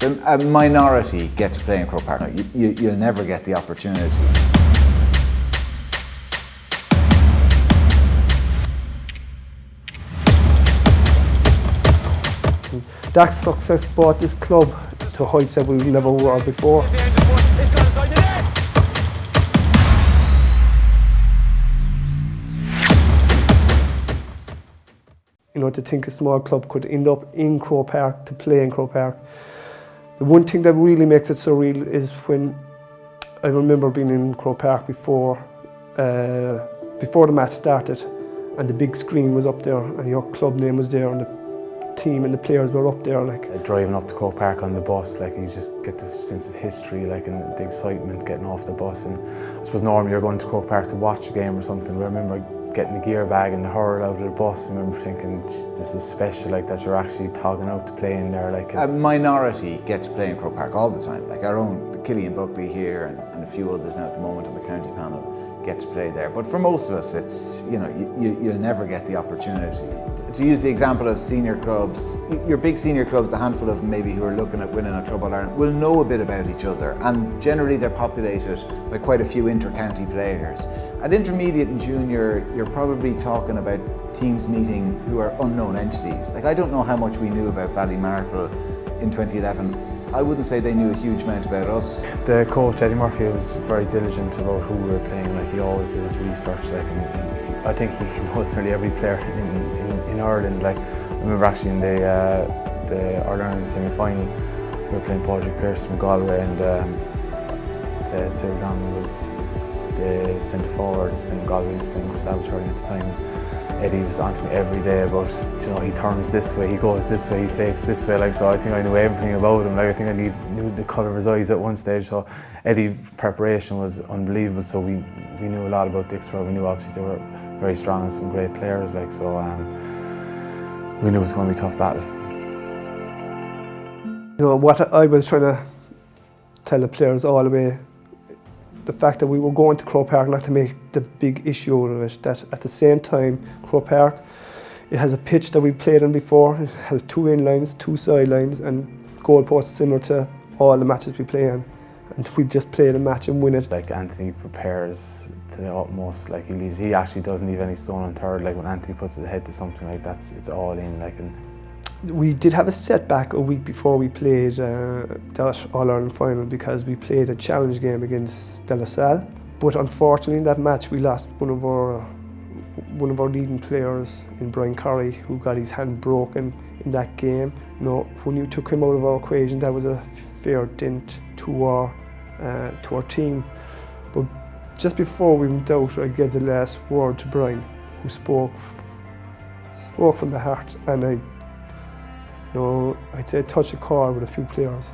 A minority get to play in Croke Park. You'll never get the opportunity. That success brought this club to heights that we never were before. You know, to think a small club could end up in Croke Park, to play in Croke Park. The one thing that really makes it so real is when I remember being in Croke Park before the match started, and the big screen was up there and your club name was there and the team and the players were up there. Driving up to Croke Park on the bus, you just get the sense of history, and the excitement getting off the bus. And I suppose normally you're going to Croke Park to watch a game or something, but I remember getting the gear bag and the hurl out of the bus. I remember thinking, this is special, that you're actually togging out to play in there. A minority get to play in Croke Park all the time. Our own Killian Buckley here and a few others now at the moment on the county panel get to play there. But for most of us, it's, you'll never get the opportunity. To use the example of senior clubs, your big senior clubs, the handful of them maybe who are looking at winning a Club All-Ireland, will know a bit about each other, and generally they're populated by quite a few inter-county players. At intermediate and junior, you're probably talking about teams meeting who are unknown entities. I don't know how much we knew about Ballymartle in 2011. I wouldn't say they knew a huge amount about us. The coach, Eddie Murphy, was very diligent about who we were playing. He always did his research. And I think he knows nearly every player in Ireland. I remember actually in the All-Ireland semi-final, we were playing Padraig Pearce from Galway, and Sir Don was the centre forward. He was playing Galway, he was playing Savage Hurling at the time. Eddie was on to me every day about, he turns this way, he goes this way, he fakes this way. So I think I knew everything about him. I think I knew the colour of his eyes at one stage. So Eddie's preparation was unbelievable. So we knew a lot about Dicksboro. We knew obviously they were very strong and some great players. So we knew it was going to be a tough battle. What I was trying to tell the players all the way, the fact that we were going to Croke Park, not to make the big issue out of it, that at the same time, Croke Park, it has a pitch that we played on before. It has 2 in-lines, 2 sidelines, and goalposts similar to all the matches we play on. And we just play the match and win it. Anthony prepares to the utmost. He actually doesn't leave any stone unturned. When Anthony puts his head to something like that, it's all in. We did have a setback a week before we played that All-Ireland final, because we played a challenge game against De La Salle. But unfortunately in that match we lost one of our leading players in Brian Curry, who got his hand broken in that game. When you took him out of our equation, that was a fair dent to our team. But just before we went out, I gave the last word to Brian, who spoke from the heart, and I'd say touch a chord with a few players.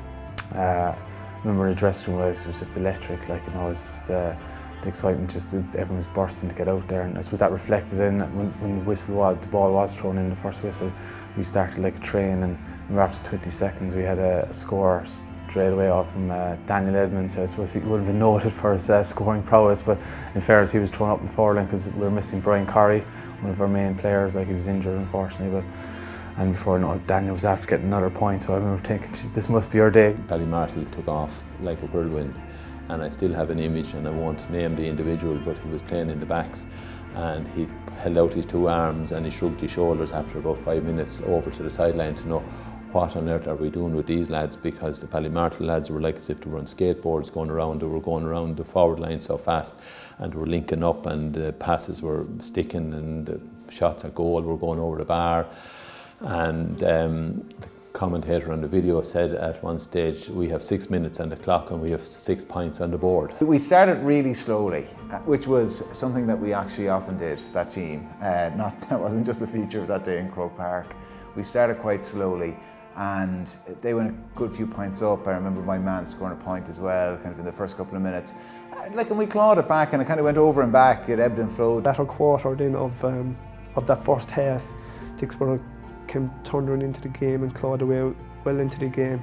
I remember the dressing room was just electric. It was just the excitement, everyone was bursting to get out there, and I suppose that reflected in when the ball was thrown in, the first whistle. We started like a train, and after 20 seconds we had a score straight away off from Daniel Edmonds. So I suppose he would have been noted for his scoring prowess, but in fairness he was thrown up in Hurling because we were missing Brian Curry, one of our main players. He was injured unfortunately, and before I know it, Daniel was after getting another point, so I remember thinking, this must be our day. Ballymartle took off like a whirlwind, and I still have an image, and I won't name the individual, but he was playing in the backs, and he held out his 2 arms and he shrugged his shoulders after about 5 minutes over to the sideline to know what on earth are we doing with these lads, because the Ballymartle lads were like as if they were on skateboards going around. They were going around the forward line so fast, and they were linking up, and the passes were sticking, and the shots at goal were going over the bar. And the commentator on the video said at one stage, we have 6 minutes on the clock and we have 6 points on the board. We started really slowly, which was something that we actually often did, that team. That wasn't just a feature of that day in Croke Park. We started quite slowly, and they went a good few points up. I remember my man scoring a point as well, in the first couple of minutes. And we clawed it back, and it kind of went over and back, it ebbed and flowed. Latter quarter then of that first half, Dicksboro came thundering into the game and clawed away well into the game.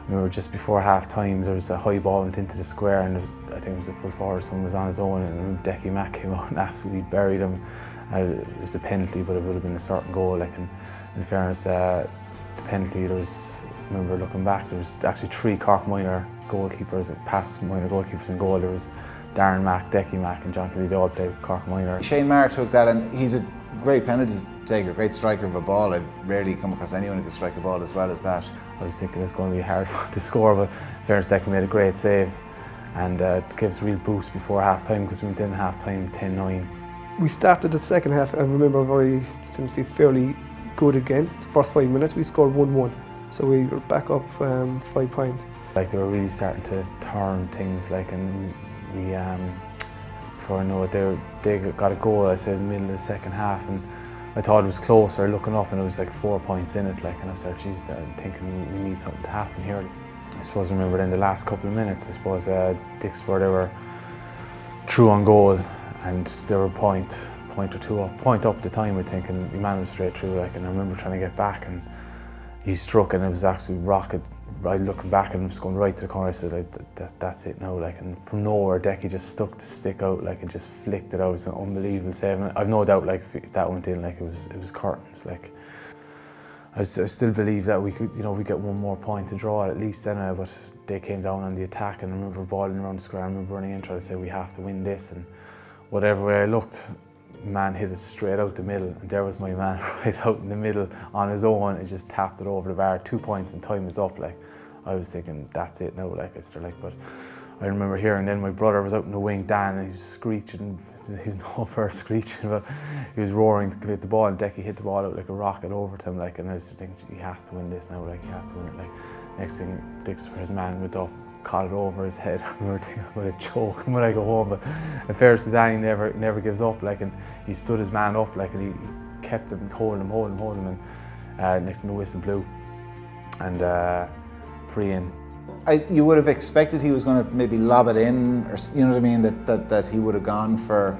We were just before half time, there was a high ball went into the square, and I think it was a full forward, someone was on his own, and Decky Mack came out and absolutely buried him. It was a penalty, but it would have been a certain goal. In fairness, the penalty, I remember looking back, there was actually 3 Cork minor goalkeepers, past minor goalkeepers in goal. There was Darren Mack, Decky Mack and John Kelly, they all played Cork minor. Shane Maher took that, and he's a great penalty taker, great striker of a ball. I've rarely come across anyone who could strike a ball as well as that. I was thinking it was going to be hard to score, but in fairness, Decky made a great save, and it gave us a real boost before half-time, because we went in half-time 10-9. We started the second half, I remember, essentially fairly good again. The first 5 minutes we scored 1-1, so we were back up 5 points. Like, they were really starting to turn things, like, and we, before I know it, they got a goal, I said, in the middle of the second half, and I thought it was closer, looking up, and it was like 4 points in it, like, and I was like, geez, I'm thinking we need something to happen here. I suppose I remember in the last couple of minutes, I suppose Dicksboro, they were through on goal, and they were a point or two up, point up at the time, I think, and he managed straight through, like, and I remember trying to get back, and he struck, and it was actually rocket. I looking back and just going right to the corner, I said, like, that's it now, like, and from nowhere Decky just stuck the stick out, like, and just flicked it out. It was an unbelievable save, and I've no doubt, like, if that went in, like, it was curtains, like. I still believe that we could, we get one more point to draw at least then, but they came down on the attack, and I remember balling around the square, I remember running in trying to say we have to win this, and whatever way I looked, man hit it straight out the middle, and there was my man right out in the middle on his own, and just tapped it over the bar. 2 points and time was up, like. I was thinking, that's it now, like, I started, like, but I remember hearing then my brother was out in the wing, Dan, and he was screeching, he was known for screeching, but he was roaring to hit the ball, and Decky hit the ball out like a rocket over to him, like, and I was thinking, he has to win this now, like, he has to win it, like. Next thing, his man went up, caught it over his head. I remember thinking, I'm going to choke when I go home, but in fairness to Dan, he never gives up, like, and he stood his man up, like, and he kept him, holding him, and next thing the whistle blew, and free in. You would have expected he was going to maybe lob it in, or you know what I mean, that he would have gone for,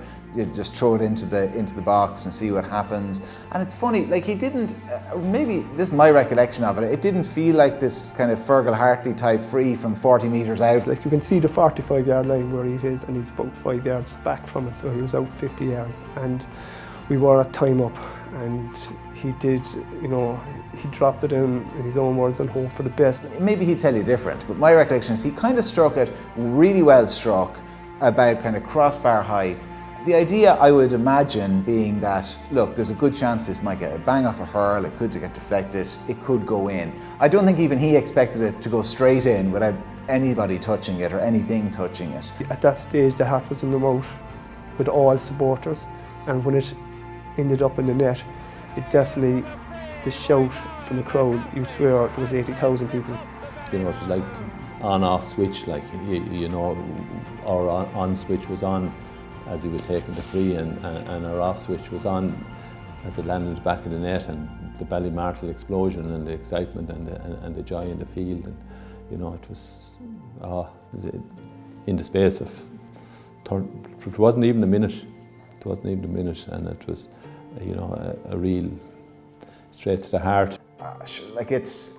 just throw it into the box and see what happens. And it's funny, like, he didn't, maybe this is my recollection of it, it didn't feel like this kind of Fergal Hartley type free from 40 metres out. Like, you can see the 45-yard line where he is, and he's about 5 yards back from it, so he was out 50 yards, and we were at time up, and he did, he dropped it in his own words and hoped for the best. Maybe he'd tell you different, but my recollection is he kind of struck it really well struck, about kind of crossbar height. The idea, I would imagine, being that, look, there's a good chance this might get a bang off a hurl, it could get deflected, it could go in. I don't think even he expected it to go straight in without anybody touching it or anything touching it. At that stage, the heart was in the mouth with all supporters, and when it ended up in the net, it definitely, the shout from the crowd, you'd swear there was 80,000 people. It was like on-off switch, like, our on switch was on as he was taking the free, and our off switch was on as it landed back in the net, and the Ballymartle explosion and the excitement and the joy in the field, and it was in the space of, it wasn't even a minute. It wasn't even a minute, and it was, a real straight to the heart. Like, it's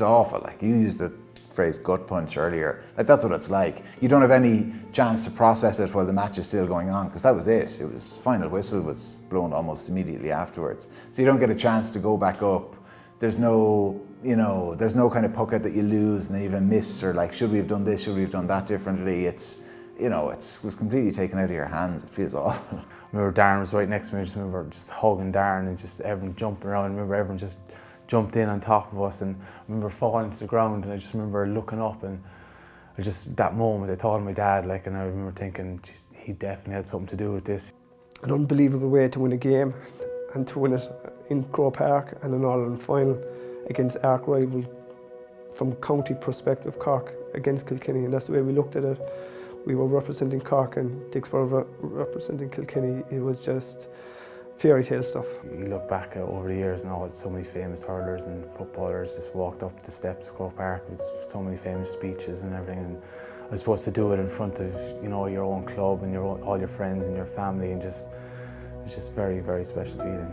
awful. Like, you used the phrase gut punch earlier. Like, that's what it's like. You don't have any chance to process it while the match is still going on, because that was it. It was, final whistle was blown almost immediately afterwards. So you don't get a chance to go back up. There's no, there's no kind of pucket that you lose and then you have a miss, or like, should we have done this, should we have done that differently? It was completely taken out of your hands. It feels awful. I remember Darren was right next to me. I just remember just hugging Darren and just everyone jumping around. I remember everyone just jumped in on top of us, and I remember falling to the ground, and I just remember looking up, and that moment I thought of my dad, like, and I remember thinking, geez, he definitely had something to do with this. An unbelievable way to win a game, and to win it in Croke Park and an All-Ireland final against arch rival from county perspective, Cork against Kilkenny, and that's the way we looked at it. We were representing Cork and Dicksboro representing Kilkenny. It was just fairy tale stuff. You look back over the years and so many famous hurlers and footballers just walked up the steps of Croke Park with so many famous speeches and everything. And I was supposed to do it in front of your own club and all your friends and your family, and it was just very, very special feeling.